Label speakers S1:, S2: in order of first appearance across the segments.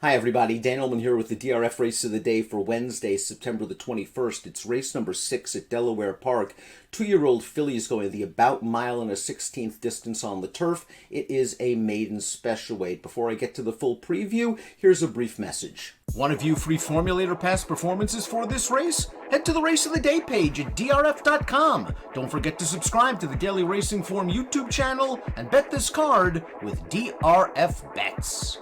S1: Hi everybody, Dan Illman here with the DRF race of the day for Wednesday, September the 21st. It's race number 6 at Delaware Park. 2-year-old fillies going the about mile and a 16th distance on the turf. It is a maiden special weight. Before I get to the full preview, here's a brief message. Want to view free Formulator past performances for this race? Head to the Race of the Day page at DRF.com. Don't forget to subscribe to the Daily Racing Form YouTube channel and bet this card with DRF Bets.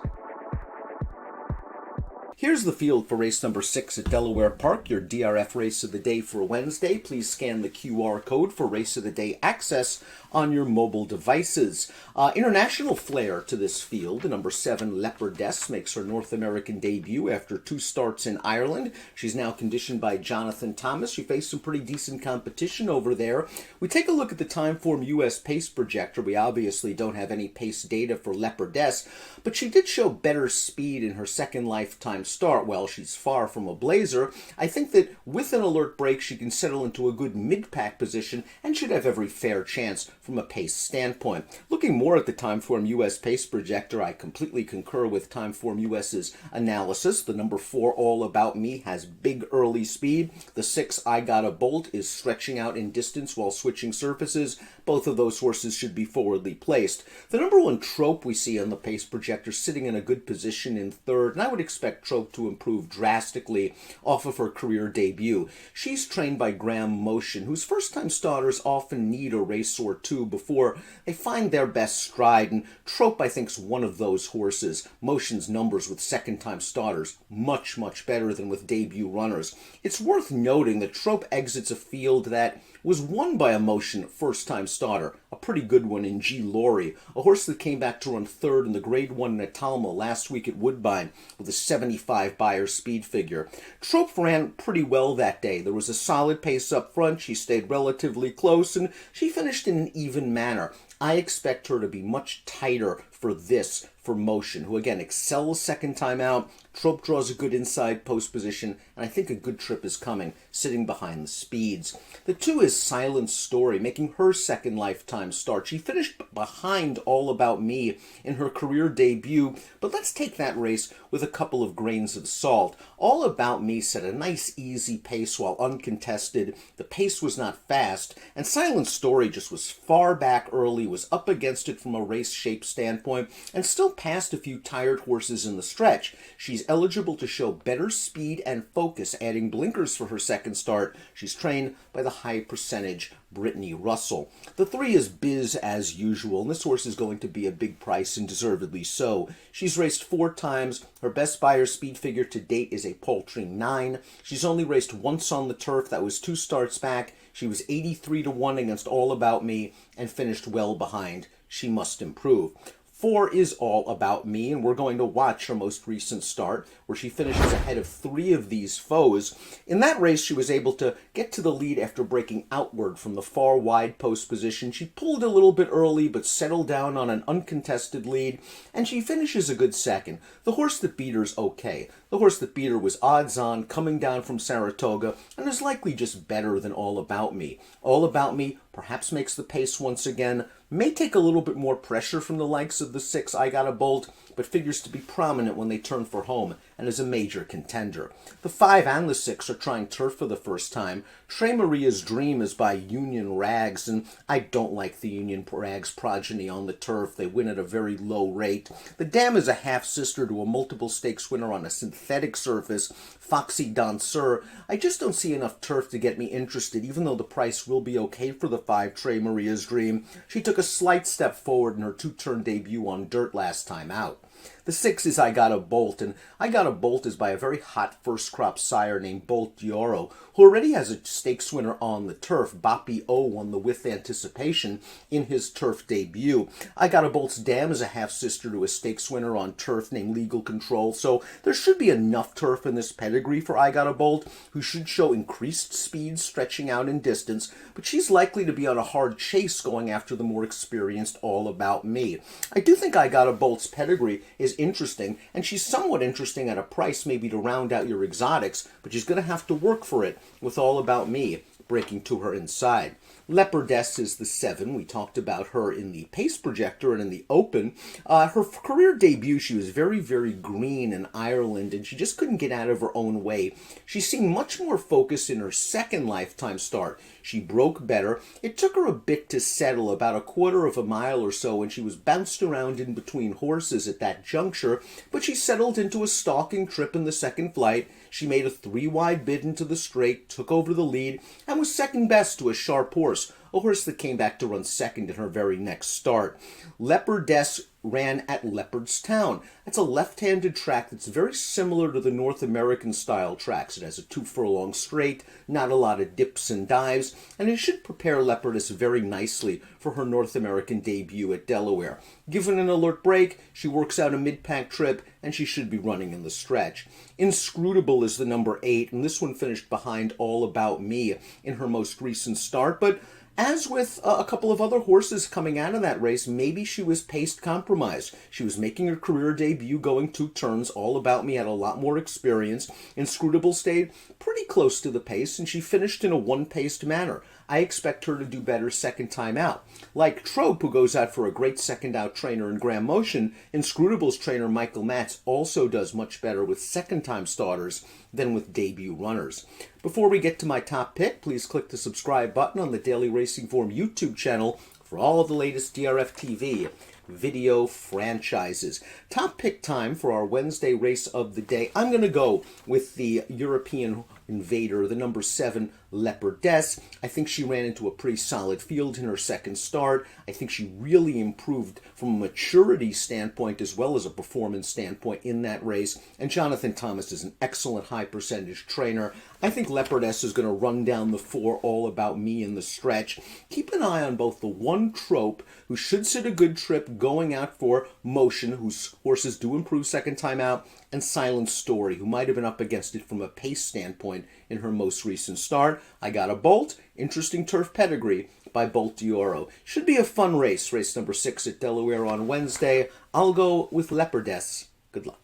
S1: Here's the field for race number 6 at Delaware Park, your DRF race of the day for Wednesday. Please scan the QR code for race of the day access on your mobile devices. International flair to this field. The number 7 Leopardess makes her North American debut after 2 starts in Ireland. She's now conditioned by Jonathan Thomas. She faced some pretty decent competition over there. We take a look at the Timeform US pace projector. We obviously don't have any pace data for Leopardess, but she did show better speed in her second lifetime start. Well, she's far from a blazer. I think that with an alert break, she can settle into a good mid-pack position and should have every fair chance from a pace standpoint. Looking more at the Timeform US pace projector, I completely concur with Timeform US's analysis. The number 4 All About Me has big early speed. The 6 I Got a Bolt is stretching out in distance while switching surfaces. Both of those horses should be forwardly placed. The number 1 Trope we see on the pace projector sitting in a good position in third, and I would expect Trope to improve drastically off of her career debut. She's trained by Graham Motion, whose first-time starters often need a race or two before they find their best stride, and Trope, I think, is one of those horses. Motion's numbers with second-time starters much, much better than with debut runners. It's worth noting that Trope exits a field that was won by a Motion first-time starter, a pretty good one in G. Laurie, a horse that came back to run third in the Grade 1 Natalma last week at Woodbine with a 75 Beyer speed figure. Trope ran pretty well that day. There was a solid pace up front, she stayed relatively close, and she finished in an even manner. I expect her to be much tighter for this for Motion, who again excels second time out. Trope draws a good inside post position, and I think a good trip is coming, sitting behind the speeds. The 2 is Silent Story, making her second lifetime start. She finished behind All About Me in her career debut, but let's take that race with a couple of grains of salt. All About Me set a nice easy pace while uncontested. The pace was not fast, and Silent Story just was far back early, was up against it from a race shape standpoint, and still passed a few tired horses in the stretch. She's eligible to show better speed and focus, adding blinkers for her second start. She's trained by the high percentage Brittany Russell. The 3 is Biz As Usual, and this horse is going to be a big price, and deservedly so. She's raced 4 times. Her best Beyer speed figure to date is a paltry 9. She's only raced once on the turf. That was 2 starts back. She was 83-1 against All About Me and finished well behind. She must improve. 4 is All About Me, and we're going to watch her most recent start, where she finishes ahead of 3 of these foes. In that race, she was able to get to the lead after breaking outward from the far wide post position. She pulled a little bit early, but settled down on an uncontested lead, and she finishes a good second. The horse that beat her's okay. The horse that beat her was odds-on, coming down from Saratoga, and is likely just better than All About Me. All About Me perhaps makes the pace once again, may take a little bit more pressure from the likes of the 6 I Got a Bolt, but figures to be prominent when they turn for home and is a major contender. The 5 and the 6 are trying turf for the first time. Trey Maria's Dream is by Union Rags, and I don't like the Union Rags progeny on the turf. They win at a very low rate. The Dam is a half-sister to a multiple stakes winner on a synthetic surface, Foxy Danseur. I just don't see enough turf to get me interested, even though the price will be okay for the 5 Trey Maria's Dream. She took a slight step forward in her 2-turn debut on dirt last time out. The 6 is I Got a Bolt, and I Got a Bolt is by a very hot first-crop sire named Bolt Dioro, who already has a stakes winner on the turf. Boppy O won the With Anticipation in his turf debut. I Got a Bolt's Dam is a half-sister to a stakes winner on turf named Legal Control, so there should be enough turf in this pedigree for I Got a Bolt, who should show increased speed stretching out in distance, but she's likely to be on a hard chase going after the more experienced All About Me. I do think I Got a Bolt's pedigree is interesting, and she's somewhat interesting at a price maybe to round out your exotics, but she's going to have to work for it with All About Me. breaking to her inside. Leopardess is the 7. We talked about her in the pace projector and in the open. Her career debut, she was very, very green in Ireland, and she just couldn't get out of her own way. She seemed much more focused in her second lifetime start. She broke better. It took her a bit to settle, about a quarter of a mile or so, and she was bounced around in between horses at that juncture, but she settled into a stalking trip in the second flight. She made a 3-wide bid into the straight, took over the lead, and was second best to a sharp horse, a horse that came back to run second in her very next start. Leopardess ran at Leopardstown. That's a left-handed track that's very similar to the North American style tracks. It has a 2-furlong straight, not a lot of dips and dives, and it should prepare Leopardess very nicely for her North American debut at Delaware. Given an alert break, she works out a mid-pack trip, and she should be running in the stretch. Inscrutable is the number 8, and this one finished behind All About Me in her most recent start, but as with a couple of other horses coming out of that race, maybe she was paced compromised. She was making her career debut going 2 turns. All About Me had a lot more experience. Inscrutable stayed pretty close to the pace, and she finished in a one-paced manner. I expect her to do better second time out. Like Trope, who goes out for a great second-out trainer in Graham Motion, Inscrutable's trainer Michael Matz also does much better with second-time starters than with debut runners. Before we get to my top pick, please click the subscribe button on the Daily Racing Form YouTube channel for all of the latest DRFTV video franchises. Top pick time for our Wednesday race of the day. I'm going to go with the European Invader, the number 7 Leopardess. I think she ran into a pretty solid field in her second start. I think she really improved from a maturity standpoint as well as a performance standpoint in that race. And Jonathan Thomas is an excellent high percentage trainer. I think Leopardess is going to run down the 4 All About Me in the stretch. Keep an eye on both the 1 Trope, who should sit a good trip going out for Motion, whose horses do improve second time out, and Silent Story, who might have been up against it from a pace standpoint in her most recent start. I got a Bolt, Interesting Turf Pedigree by Bolt Dioro. Should be a fun race, race number 6 at Delaware on Wednesday. I'll go with Leopardess. Good luck.